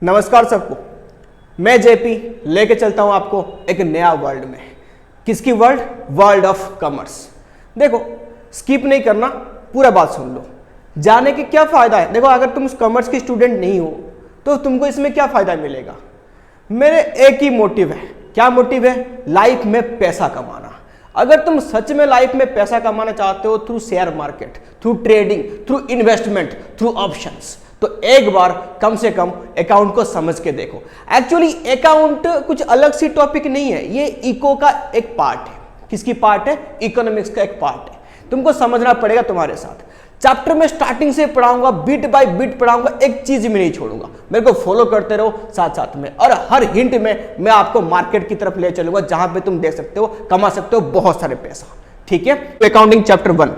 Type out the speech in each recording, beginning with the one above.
नमस्कार सबको, मैं जेपी लेके चलता हूं आपको एक नया वर्ल्ड में। किसकी वर्ल्ड? World of commerce. देखो, स्किप नहीं करना, पूरा बात सुन लो। जाने के क्या फायदा है? देखो, अगर तुम कॉमर्स की स्टूडेंट नहीं हो तो तुमको इसमें क्या फायदा मिलेगा? मेरे एक ही मोटिव है। क्या मोटिव है? लाइफ में पैसा कमाना। अगर तुम सच में लाइफ में पैसा कमाना चाहते हो through share market, through trading, through investment, through options, तो एक बार कम से कम अकाउंट को समझ के देखो। एक्चुअली अकाउंट कुछ अलग सी टॉपिक नहीं है, ये इको का एक पार्ट है। किसकी पार्ट है? इकोनॉमिक्स का एक पार्ट है। तुमको समझना पड़ेगा तुम्हारे साथ। चैप्टर में स्टार्टिंग से पढ़ाऊंगा, बिट बाय बिट पढ़ाऊंगा, एक चीज भी नहीं छोड़ूंगा। मेरे को फॉलो करते रहो साथ साथ में, और हर हिंट में मैं आपको मार्केट की तरफ ले चलूंगा जहां पे तुम देख सकते हो, कमा सकते हो बहुत सारे पैसा। ठीक है? Accounting chapter 1,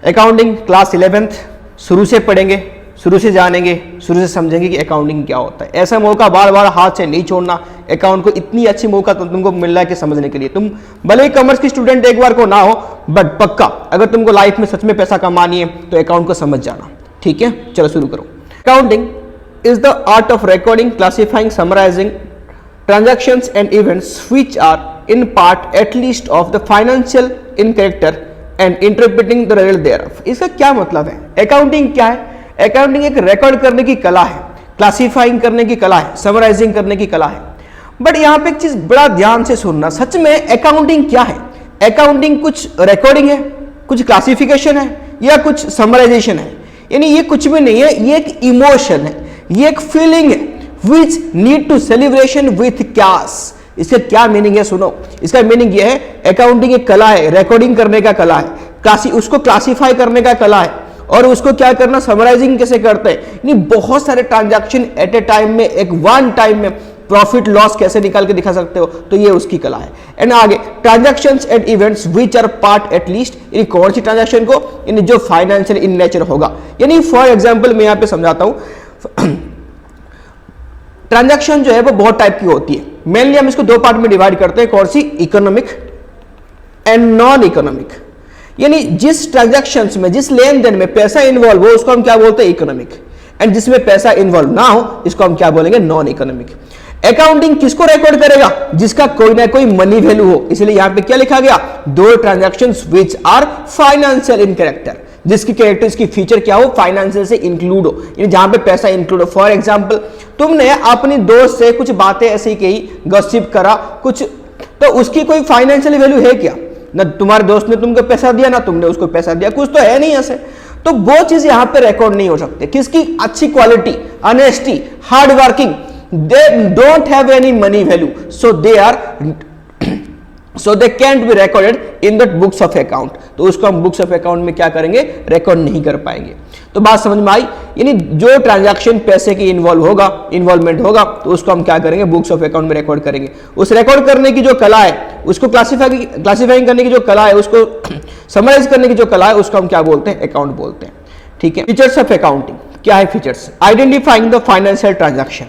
accounting class 11th शुरू से पढ़ेंगे, शुरू से जानेंगे, शुरू से समझेंगे कि अकाउंटिंग क्या होता है। ऐसा मौका बार बार हाथ से नहीं छोड़ना। अकाउंट को इतनी अच्छी मौका तो तुमको मिल रहा है कि समझने के लिए। तुम भले ही कॉमर्स की स्टूडेंट एक बार को ना हो, बट पक्का अगर तुमको लाइफ में सच में पैसा कमानी है तो अकाउंट को समझ जाना। ठीक है, चलो शुरू करो। Accounting is the art of recording, classifying, summarising transactions and events which are in part at least of the financial in character and interpreting the result thereof। इसका क्या मतलब है? अकाउंटिंग क्या है? अकाउंटिंग एक रिकॉर्ड करने की कला है, क्लासिफाइंग करने की कला है, समराइजिंग करने की कला है। बट यहां पे एक चीज बड़ा ध्यान से सुनना, सच में अकाउंटिंग क्या है? अकाउंटिंग कुछ रिकॉर्डिंग है, कुछ क्लासिफिकेशन है, या कुछ समराइजेशन है? यानी ये कुछ भी नहीं है, ये एक इमोशन है, ये एक फीलिंग है which need to celebration with cash। इसका क्या मीनिंग है? सुनो, इसका मीनिंग ये है, अकाउंटिंग एक कला है, रिकॉर्डिंग करने का कला है, उसको क्लासिफाई करने का कला है, और उसको क्या करना, समराइजिंग कैसे करते हैं। नहीं, बहुत सारे ट्रांजैक्शन एट ए टाइम में, एक वन टाइम में प्रॉफिट लॉस कैसे निकाल के दिखा सकते हो, तो ये उसकी कला है। एंड आगे transactions and events which are part at least, यानी कौन सी ट्रांजैक्शन को, यानी जो फाइनेंशियल इन नेचर होगा। यानी फॉर एग्जाम्पल मैं यहां पे समझाता हूं। ट्रांजैक्शन जो है वो बहुत टाइप की होती है। मेनली हम इसको दो पार्ट में डिवाइड करते हैं। कौन सी? Economic and non economic. यानी जिस ट्रांजैक्शंस में, जिस लेन देन में पैसा इन्वॉल्व हो उसको हम क्या बोलते हैं? इकोनॉमिक। एंड जिसमें पैसा इन्वॉल्व ना हो इसको हम क्या बोलेंगे? Non economic. अकाउंटिंग किसको रिकॉर्ड करेगा? जिसका कोई ना कोई मनी वैल्यू हो। इसलिए यहां पे क्या लिखा गया? Those transactions which are financial in character, जिसकी कैरेक्टर, इसकी फीचर क्या हो? फाइनेंशियल से इंक्लूड हो, यानी जहां पे पैसा इंक्लूड हो। फॉर एग्जांपल, तुमने अपनी दोस्त से कुछ बातें ऐसी कही, गॉसिप करा कुछ, तो उसकी कोई फाइनेंशियल वैल्यू है क्या? ना तुम्हारे दोस्त ने तुमको पैसा दिया, ना तुमने उसको पैसा दिया, कुछ तो है नहीं ऐसे। तो वो चीज यहां पे रिकॉर्ड नहीं हो सकते। किसकी? अच्छी quality, honesty, hard working, they don't have any money value, so they can't be recorded in the books of account. तो उसको हम बुक्स ऑफ अकाउंट में क्या करेंगे? रिकॉर्ड नहीं कर पाएंगे। तो बात समझ में आई? यानी जो ट्रांजैक्शन पैसे की इन्वॉल्वमेंट होगा, तो उसको हम क्या करेंगे? बुक्स ऑफ अकाउंट में रिकॉर्ड करेंगे। उस रिकॉर्ड करने की जो कला है, उसको क्लासिफाइंग करने की जो कला है, उसको समराइज करने की जो कला है, उसको हम क्या बोलते हैं? अकाउंट बोलते हैं। ठीक है। फीचर्स ऑफ अकाउंटिंग क्या है? Features, identifying the financial transaction.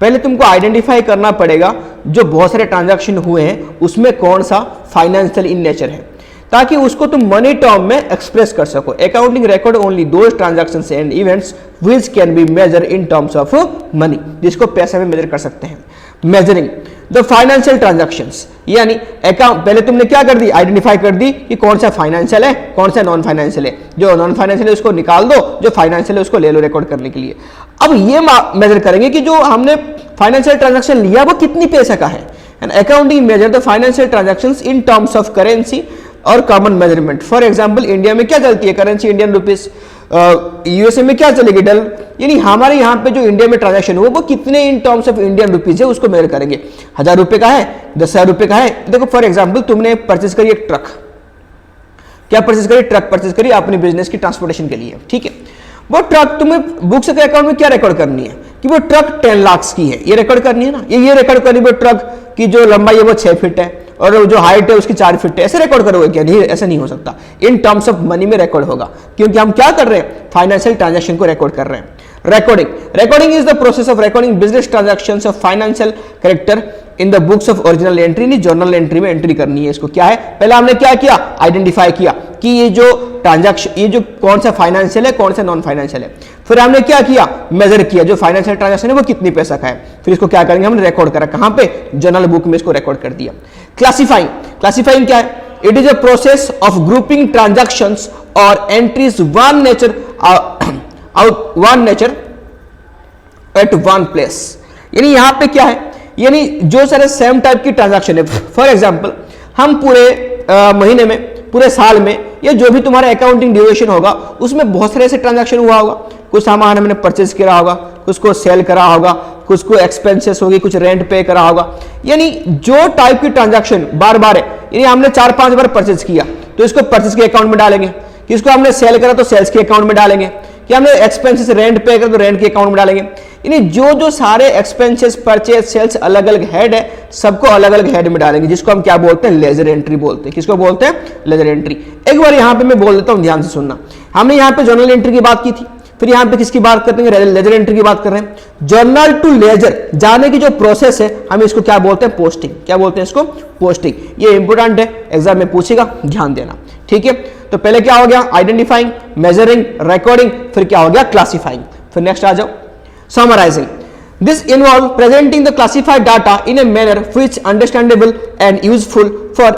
पहले तुमको आइडेंटिफाई करना पड़ेगा जो बहुत सारे ट्रांजैक्शन हुए हैं उसमें कौन सा फाइनेंशियल इन नेचर है, ताकि उसको तुम मनी टर्म में एक्सप्रेस कर सको। Accounting record only those transactions and events which can be measure in terms of money, जिसको पैसे में मेजर कर सकते हैं। मेजरिंग द फाइनेंशियल ट्रांजैक्शंस, यानी अकाउंट, पहले तुमने क्या कर दी? आइडेंटिफाई कर दी कि कौन सा फाइनेंशियल है, कौन सा नॉन फाइनेंशियल है। जो नॉन फाइनेंशियल है उसको निकाल दो, जो फाइनेंशियल है उसको ले लो रिकॉर्ड करने के लिए। अब ये मेजर करेंगे कि जो हमने फाइनेंशियल ट्रांजैक्शन लिया वो कितनी पैसे का है। And accounting measure the financial transactions in terms of currency और common measurement. For example, India में क्या चलती है करेंसी? Indian rupees. यूएसए में क्या चलेगी? डॉलर। यानी हमारे यहाँ पे जो इंडिया में ट्रांजैक्शन हुआ वो कितने इन टर्म्स ऑफ इंडियन रुपीज है उसको मेजर करेंगे। 1000 रुपए का है, 10,000 रुपए का है। देखो फॉर एग्जांपल, तुमने परचेज करी एक ट्रक। क्या परचेज करी? ट्रक परचेज करी अपने बिजनेस की ट्रांसपोर्टेशन के लिए। ठीक है। वो ट्रक तुम्हें बुक्स के अकाउंट में क्या रिकॉर्ड करनी है कि वो ट्रक 10 लाख की है, ये रिकॉर्ड करनी है ना। ये रिकॉर्ड करनी है वो ट्रक की जो लंबाई है वो 6 फीट है और जो हाइट है उसकी 4 फीट है। ऐसे रिकॉर्ड करोगे क्या? नहीं, ऐसा नहीं हो सकता। इन टर्म्स ऑफ मनी में रिकॉर्ड होगा, क्योंकि हम क्या कर रहे हैं? फाइनेंशियल ट्रांजैक्शन को रिकॉर्ड कर रहे हैं। Recording is the process of recording business transactions of financial character in the books of original entry. नहीं, जर्नल एंट्री में एंट्री करनी है। इसको क्या है? पहले हमने क्या किया? आइडेंटिफाई किया कि ये जो ट्रांजैक्शन, ये जो कौन सा फाइनेंशियल है, कौन सा नॉन फाइनेंशियल है। फिर हमने क्या किया, मेजर किया जो फाइनेंशियल ट्रांजैक्शन है वो कितनी पैसा का है, फिर इसको क्या करेंगे, हमने रिकॉर्ड करा कहां पे, जर्नल बुक में इसको रिकॉर्ड कर दिया। क्लासिफाइंग, क्लासिफाइंग क्या है, it is a process of grouping transactions और entries one nature at one place. यानी यहां पे क्या है, यानी जो सारे सेम टाइप की ट्रांजैक्शन है, फॉर एग्जांपल हम पूरे महीने में, पूरे साल में, या जो भी तुम्हारा अकाउंटिंग ड्यूरेशन होगा उसमें बहुत सारे ऐसे ट्रांजैक्शन हुआ होगा, कुछ सामान हमने परचेज करा होगा, कुछ को सेल करा होगा, कुछ को एक्सपेंसेस होगी, कुछ रेंट पे करा होगा। यानी जो टाइप की ट्रांजैक्शन बार बार है, यानी हमने 4-5 बार परचेज किया तो इसको परचेज के अकाउंट में डालेंगे, किसको हमने सेल करा तो सेल्स के अकाउंट में डालेंगे, कि हमने एक्सपेंसेस रेंट पे करा तो रेंट के अकाउंट में डालेंगे। यानी जो जो सारे एक्सपेंसेस, परचेज, सेल्स अलग अलग हेड है, सबको अलग अलग हेड में डालेंगे, जिसको हम क्या बोलते हैं, लेजर एंट्री बोलते हैं। किसको बोलते हैं, लेजर एंट्री। एक बार यहां पे मैं बोल देता हूं, ध्यान से सुनना। हमने यहां पे जर्नल एंट्री की बात की थी, फिर यहां पे किसकी बात करते हैं, लेजर एंट्री की बात कर रहे हैं। जर्नल टू लेजर जाने की जो प्रोसेस है, हम इसको क्या बोलते हैं, पोस्टिंग। क्या बोलते हैं इसको, पोस्टिंग। ये इंपोर्टेंट है, एग्जाम में पूछेगा, ध्यान देना, ठीक है। तो पहले क्या हो गया, आइडेंटिफाइंग, मेजरिंग, रिकॉर्डिंग, फिर क्या हो गया, क्लासिफाइंग। फिर नेक्स्ट आ जाओ, summarising. This involves presenting the classified data in a manner which understandable and useful for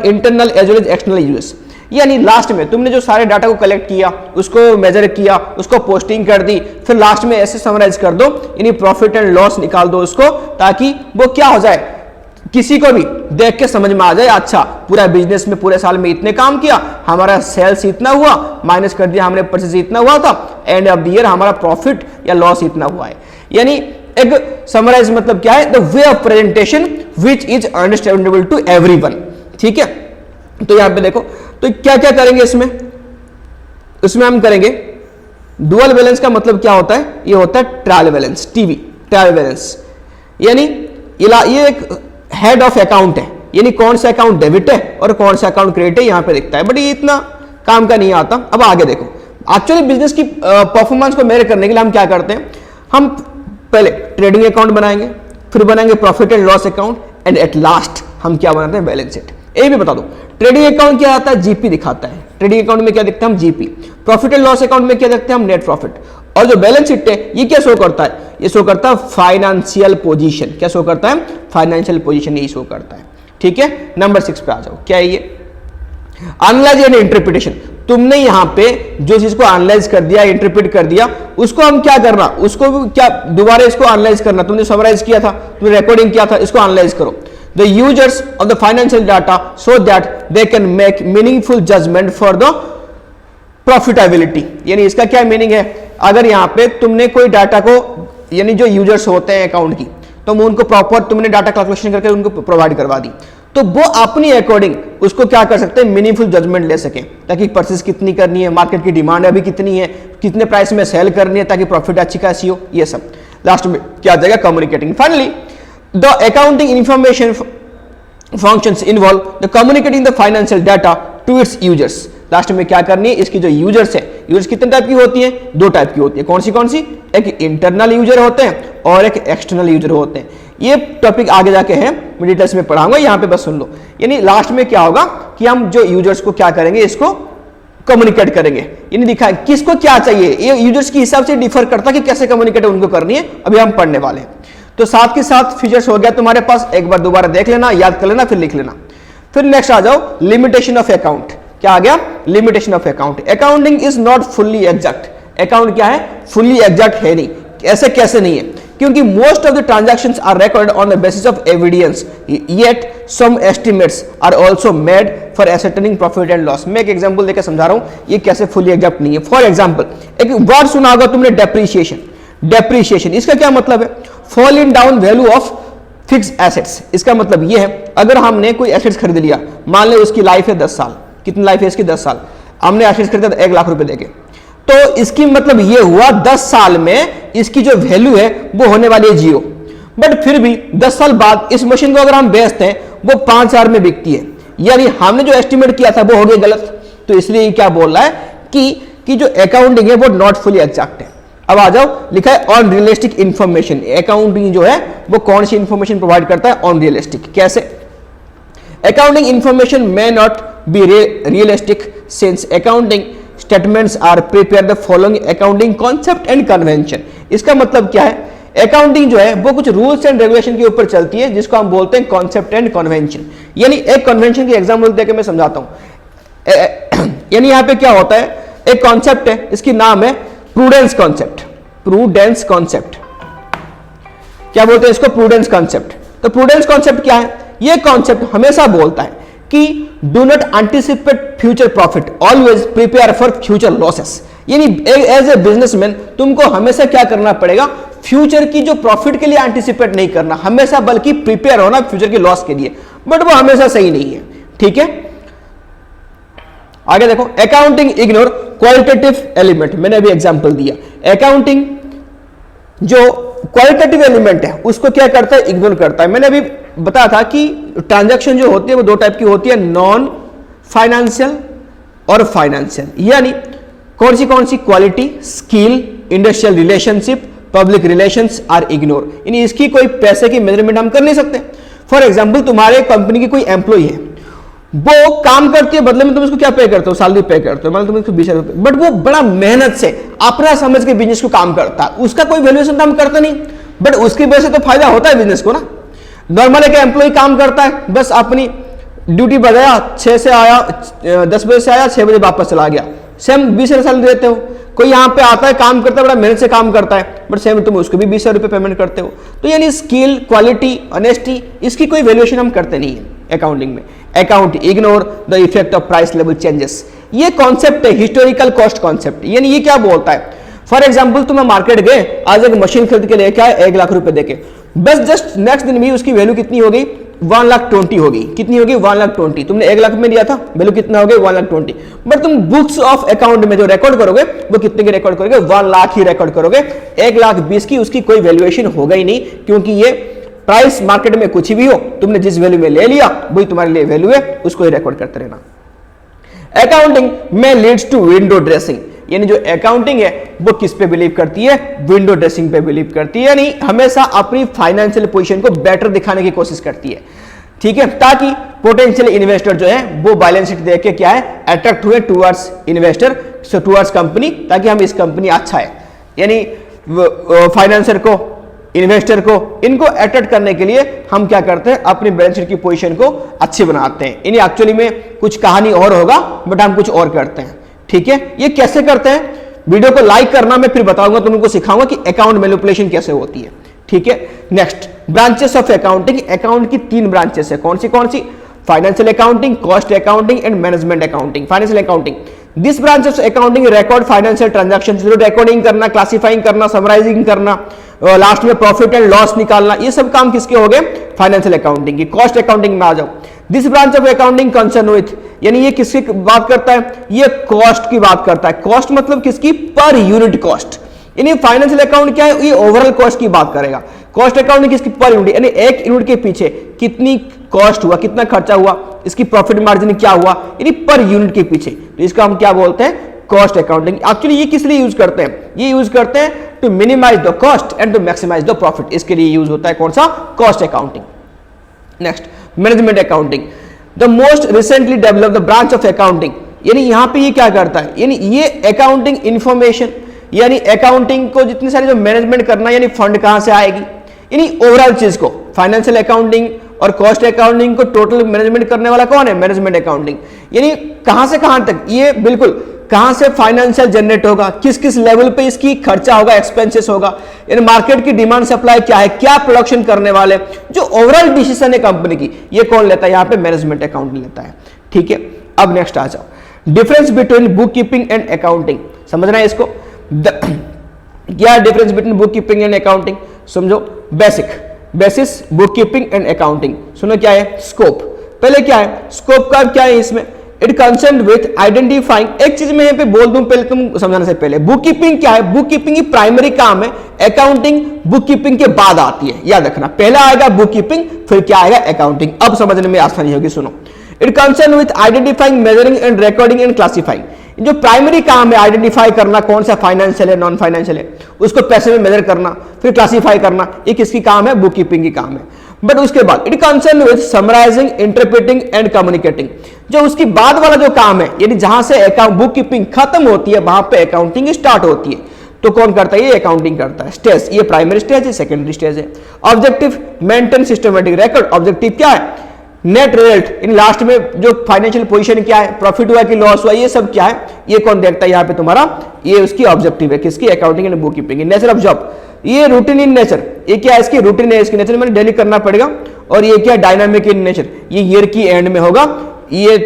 internal as well as external use. यानी लास्ट में तुमने जो सारे डाटा को कलेक्ट किया, उसको मेजर किया, उसको पोस्टिंग कर दी, फिर लास्ट में ऐसे समराइज कर दो, यानी प्रॉफिट एंड लॉस निकाल दो उसको, ताकि वो क्या हो जाए, किसी को भी देख के समझ में आ जाए, अच्छा पूरा बिजनेस में पूरे साल में इतने काम किया, हमारा सेल्स इतना हुआ, माइनस कर दिया हमने परचेज इतना हुआ था, एंड ऑफ द ईयर हमारा प्रॉफिट या लॉस इतना हुआ है। यानी एक समराइज मतलब क्या है, the way of presentation which is understandable to everyone, ठीक है। तो यहां पे देखो, तो क्या क्या करेंगे इसमें हम करेंगे डुअल बैलेंस का मतलब क्या होता है, ये होता है trial balance, TV trial balance. यानी ये एक हेड ऑफ अकाउंट है, यानी कौन सा अकाउंट डेबिट है और कौन सा अकाउंट क्रेडिट है, यहां पे दिखता है, बट ये इतना काम का नहीं आता। अब आगे देखो, एक्चुअली बिजनेस की परफॉर्मेंस को मेजर करने के लिए हम क्या करते हैं, हम पहले ट्रेडिंग अकाउंट बनाएंगे, फिर बनाएंगे profit and loss account, and at last हम क्या बनाते हैं, बैलेंस शीट। ये भी बता दो, ट्रेडिंग अकाउंट क्या आता है, जीपी दिखाता है। ट्रेडिंग अकाउंट में क्या दिखता है, हम GP. Profit and loss account में क्या देखते हैं, हम नेट प्रॉफिट। और जो बैलेंस शीट है ये क्या शो करता है, ये शो करता है फाइनेंशियल पोजीशन। क्या शो करता है, फाइनेंशियल पोजीशन, ये शो करता है, ठीक है। नंबर 6 पे आ जाओ, क्या है ये, एनालाइज एंड इंटरप्रिटेशन। तुमने यहां पे जो चीज को एनालाइज कर दिया, इंटरप्रेट कर दिया, उसको हम क्या करना, उसको क्या दोबारा इसको एनालाइज करना। तुमने समराइज किया था, तुमने रिकॉर्डिंग किया था, इसको एनालाइज करो। The users of the financial data so that they can make meaningful judgement for the profitability. यानी इसका क्या मीनिंग है, अगर यहां पे तुमने कोई डाटा को, यानी जो यूजर्स होते हैं अकाउंट की, तो उनको प्रॉपर तुमने डाटा कैलकुलेशन करके उनको प्रोवाइड करवा दी, तो वो अपनी अकॉर्डिंग उसको क्या कर सकते हैं, मीनिंगफुल जजमेंट ले सके, ताकि परचेज कितनी करनी है, मार्केट की डिमांड अभी कितनी है, कितने प्राइस में सेल करनी है, ताकि प्रॉफिट अच्छी खासी हो, ये सब। लास्ट में क्या आ जाएगा, communicating. Finally the accounting information functions involve the communicating the financial data to its users. Last में क्या करनी है, इसकी जो यूजर्स है, यूजर्स कितने टाइप की होती है, 2 टाइप की होती है। कौन सी, एक इंटरनल यूजर होते हैं और एक एक्सटर्नल यूजर होते हैं। ये टॉपिक आगे जाके है, मैं डिटेल्स में पढ़ाऊंगा, यहां पे बस सुन लो। यानी लास्ट में क्या होगा कि हम जो यूजर्स को क्या करेंगे, इसको कम्युनिकेट करेंगे। यानी दिखा किसको क्या चाहिए, ये यूजर्स के हिसाब से डिफर करता है कि कैसे कम्युनिकेट उनको करनी है, अभी हम पढ़ने वाले हैं। तो साथ के साथ फीचर्स हो गया तुम्हारे पास, एक बार दोबारा देख लेना, याद कर लेना, फिर लिख लेना। फिर नेक्स्ट आ जाओ, लिमिटेशन ऑफ अकाउंट। क्या आ गया, limitation of account. Accounting is not fully exact. Account क्या है, फुल्ली एग्जैक्ट है नहीं। ऐसे कैसे नहीं है, क्योंकि most of the transactions are recorded on the basis of evidence, yet some estimates are also made for ascertaining profit and loss. मैं एक एग्जांपल देकर समझा रहा हूं ये कैसे फुल्ली एग्जैक्ट नहीं है। फॉर एग्जांपल, एक वर्ड सुना होगा तुमने, डेप्रिसिएशन। डेप्रिसिएशन इसका क्या मतलब है, fall in down value of fixed assets. इसका मतलब ये है, अगर हमने कोई एसेट्स खरीद लिया, मान लो उसकी लाइफ है 10 साल, कितनी लाइफ है इसकी, 10 साल, हमने एसेट्स खरीदा 1 लाख रुपए देके, तो इसकी मतलब ये हुआ 10 साल में इसकी जो वैल्यू है वो होने वाली है 0। बट फिर भी 10 साल बाद इस मशीन को अगर हम बेचते हैं, वो 5,000 में बिकती है, यानी हमने जो एस्टिमेट किया था वो हो गया गलत। तो इसलिए क्या बोल रहा है कि जो अकाउंटिंग है वो नॉट फुली एग्जैक्ट है। अब आ जाओ, लिखा है ऑन रियलिस्टिक इंफॉर्मेशन। अकाउंटिंग जो है वो कौन सी इंफॉर्मेशन प्रोवाइड करता है, ऑन रियलिस्टिक। कैसे, accounting information may not be realistic since accounting statements are prepare the following accounting concept and convention. इसका मतलब क्या है, अकाउंटिंग जो है वो कुछ रूल्स एंड रेगुलेशन के ऊपर चलती है जिसको हम बोलते हैं कॉन्सेप्ट एंड कन्वेंशन। यानी एक कन्वेंशन की एग्जांपल देकर मैं समझाता हूं। यानी यहां पे क्या होता है, एक कॉन्सेप्ट है, इसकी नाम है प्रूडेंस कॉन्सेप्ट। प्रूडेंस कॉन्सेप्ट क्या बोलते हैं इसको, प्रूडेंस कॉन्सेप्ट। तो प्रूडेंस कॉन्सेप्ट क्या है, ये कॉन्सेप्ट हमेशा बोलता है कि do not anticipate future profit, always prepare for future losses. यानी एज ए बिजनेसमैन तुमको हमेशा क्या करना पड़ेगा, फ्यूचर की जो प्रॉफिट के लिए एंटिसिपेट नहीं करना हमेशा, बल्कि प्रिपेयर होना फ्यूचर के लॉस के लिए। बट वो हमेशा सही नहीं है, ठीक है। आगे देखो, अकाउंटिंग इग्नोर क्वालिटेटिव एलिमेंट। मैंने अभी एग्जांपल दिया, अकाउंटिंग जो क्वालिटेटिव एलिमेंट है उसको क्या करता है, इग्नोर करता है। मैंने अभी बताया था कि ट्रांजैक्शन जो होती है वो दो टाइप की होती है, नॉन फाइनेंशियल और फाइनेंशियल। यानी कौन सी quality, skill, industrial relationship, public relations are ignore. यानी इसकी कोई पैसे की मेजरमेंट हम कर नहीं सकते। फॉर एग्जांपल, तुम्हारे कंपनी की कोई एम्प्लॉय है, वो काम करती है, बदले में तुम उसको क्या पे करते हो, सैलरी पे करते हो, मतलब तुम उसको 20,000 रुपए, बट वो बड़ा मेहनत से अपना समझ के बिजनेस को काम करता है, उसका कोई वैल्यूएशन तो हम करते नहीं, बट उसकी वजह से तो फायदा होता है बिजनेस को ना। नॉर्मल एक एम्प्लॉय काम करता है, बस अपनी ड्यूटी बजाया, 6 से आया, 10 बजे से आया, 6 बजे वापस चला गया, सेम 20,000 सैलरी देते हो। कोई यहाँ पे आता है, काम करता है, बड़ा मेहनत से काम करता है, बट सेम तुम उसको भी 20,000 रुपए पेमेंट करते हो। तो यानी स्किल, क्वालिटी, ऑनेस्टी, इसकी कोई वैल्यूएशन हम करते नहीं है अकाउंटिंग में। Account ignore the effect of price level changes. ये कॉन्सेप्ट है हिस्टोरिकल कॉस्ट कॉन्सेप्ट। यानी ये क्या बोलता है, फॉर एग्जाम्पल तुम मार्केट गए, आज एक मशीन खरीद के लेके आए 1 लाख रुपए देके, बस जस्ट नेक्स्ट दिन भी उसकी वैल्यू कितनी हो गई, 1,20,000 होगी। कितनी होगी, 1,20,000। तुमने 1 लाख में लिया था, वैल्यू कितना हो गया, 1,20,000। बट तुम बुक्स ऑफ अकाउंट में जो रिकॉर्ड करोगे वो कितने की रिकॉर्ड करोगे, 1 लाख ही रिकॉर्ड करोगे। 1,20,000 की उसकी कोई वैल्यूएशन होगा ही नहीं, क्योंकि ये प्राइस मार्केट में कुछ भी हो, तुमने जिस वैल्यू में ले लिया वही तुम्हारे लिए वैल्यू है, उसको ही रिकॉर्ड करते रहना। अकाउंटिंग में लीड्स टू विंडो ड्रेसिंग। यानी जो अकाउंटिंग है वो किस पे बिलीव करती है, विंडो ड्रेसिंग पे बिलीव करती है। यानी हमेशा अपनी फाइनेंशियल पोजीशन को बेटर दिखाने की कोशिश करती है, ठीक है, ताकि पोटेंशियल इन्वेस्टर जो है वो बैलेंस शीट देख के क्या है, अट्रैक्ट हुए टुवर्ड्स इन्वेस्टर, सो टुवर्ड्स कंपनी, ताकि हम इस कंपनी अच्छा है। यानी फाइनेंसर को, इन्वेस्टर को, इनको अट्रैक्ट करने के लिए हम क्या करते हैं, अपनी बैलेंस शीट की पोजीशन को अच्छी बनाते हैं। यानी एक्चुअली में कुछ कहानी और होगा, बट हम कुछ और करते हैं, ठीक है। ये कैसे करते हैं, वीडियो को लाइक करना, मैं फिर बताऊंगा, तुमको सिखाऊंगा कि अकाउंट मैनिपुलेशन कैसे होती है, ठीक है। Next, branches of accounting. Account की 3 ब्रांचेस है, कौन सी, financial accounting, cost accounting and management accounting. Financial accounting, this branch of accounting record financial transaction, recording करना, क्लासिफाइंग करना, समराइजिंग करना, लास्ट में प्रॉफिट एंड लॉस निकालना, ये सब काम किसके हो गए, फाइनेंशियल अकाउंटिंग की। कॉस्ट अकाउंटिंग में आ जाओ, this branch of accounting concern with, यानी ये किसकी बात करता है, ये कॉस्ट की बात करता है। कॉस्ट मतलब किसकी, पर यूनिट कॉस्ट। यानी फाइनेंशियल अकाउंट क्या है, ये ओवरऑल कॉस्ट की बात करेगा। कॉस्ट अकाउंट किसकी, पर यूनिट, यानी एक यूनिट के पीछे कितनी कॉस्ट हुआ, कितना खर्चा हुआ, इसकी प्रॉफिट मार्जिन क्या हुआ, यानी पर यूनिट के पीछे। तो इसका हम क्या बोलते हैं, कॉस्ट अकाउंटिंग। एक्चुअली ये किस लिए यूज करते हैं, ये यूज करते हैं to minimise the cost and to maximise the profit. इसके लिए यूज होता है कौन सा, cost accounting. Next, management accounting, the most recently developed branch of accounting. यानी यहां पे ये क्या करता है, यानी ये अकाउंटिंग इंफॉर्मेशन, यानी अकाउंटिंग को जितनी सारी जो मैनेजमेंट करना, यानी फंड कहां से आएगी, यानी ओवरऑल चीज को, फाइनेंशियल अकाउंटिंग और कॉस्ट अकाउंटिंग को टोटल मैनेजमेंट करने वाला कौन है, मैनेजमेंट अकाउंटिंग। यानी कहां से कहां तक, ये बिल्कुल कहां से फाइनेंशियल जनरेट होगा, किस किस लेवल पे इसकी खर्चा होगा, एक्सपेंसेस होगा, यानी मार्केट की डिमांड सप्लाई क्या है, क्या प्रोडक्शन करने वाले, जो ओवरऑल डिसीजन है कंपनी की, ये कौन लेता है, यहां पे मैनेजमेंट अकाउंटिंग लेता है, ठीक है। अब नेक्स्ट आ जाओ, difference between book keeping and accounting. समझना है इसको, क्या difference between book keeping and accounting, समझो। Basis book keeping and accounting, सुनो क्या है, स्कोप। पहले क्या है, स्कोप का क्या है इसमें, इट कंसर्न विथ आइडेंटिफाइंग, एक चीज मैं यहाँ पे बोल दूं पहले, तुम समझाने से पहले, बुक कीपिंग क्या है, बुक कीपिंग की प्राइमरी काम है, अकाउंटिंग बुक कीपिंग के बाद आती है, याद रखना, पहला आएगा बुक कीपिंग, फिर क्या आएगा, अकाउंटिंग। अब समझने में आसानी होगी, सुनो। It concern with identifying, measuring and recording and classifying. जो प्राइमरी काम है आइडेंटिफाई करना, कौन सा फाइनेंशियल है, नॉन फाइनेंशियल है, उसको पैसे में मेजर करना, फिर क्लासिफाई करना, ये किसकी काम है, बुक कीपिंग की काम है। बट उसके बाद it concern with summarising, interpreting and communicating. जो उसकी बाद वाला जो काम है, यानी जहां से बुक कीपिंग खत्म होती है वहां पे अकाउंटिंग स्टार्ट होती है, तो कौन करता है? ये अकाउंटिंग करता है। स्टेज, ये प्राइमरी स्टेज है, सेकेंडरी स्टेज है। Objective, maintain systematic record. Objective क्या है? नेट रिजल्ट, इन लास्ट में जो फाइनेंशियल पोजीशन क्या है, प्रॉफिट हुआ कि लॉस हुआ, ये सब क्या है, ये कौन देखता है यहाँ पे तुम्हारा? ये उसकी ऑब्जेक्टिव है, किसकी? Accounting and book keeping. Nature of job, ये रूटीन इन नेचर, ये क्या है? इसकी रूटीन है, इसकी नेचर मैंने डेली करना पड़ेगा। और ये क्या? डायनामिक इन नेचर, ये ईयर की एंड में होगा, ये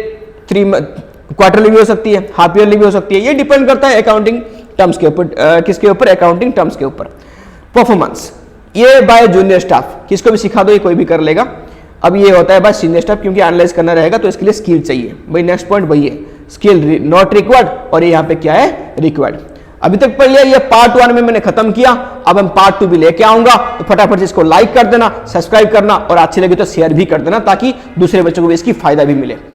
3 क्वार्टरली भी हो सकती है, हाफ ईयरली भी हो सकती है, ये डिपेंड करता है अकाउंटिंग टर्म्स के ऊपर। किसके ऊपर? अकाउंटिंग टर्म्स के ऊपर। परफॉर्मेंस, ये बाय जूनियर स्टाफ, किसको भी सिखा दो ये कोई भी कर लेगा। अब ये होता है बाय सीनियर स्टाफ, क्योंकि एनालाइज करना रहेगा तो इसके लिए स्किल चाहिए भाई। नेक्स्ट पॉइंट वही है, स्किल नॉट रिक्वायर्ड, और ये यहाँ पे क्या है? रिक्वायर्ड। अभी तक पढ़ लिया, ये पार्ट 1 में मैंने खत्म किया, अब हम पार्ट 2 भी लेके आऊंगा। तो फटाफट से इसको लाइक कर देना, सब्सक्राइब करना, और अच्छी लगी तो शेयर भी कर देना, ताकि दूसरे बच्चों को भी इसकी फायदा भी मिले।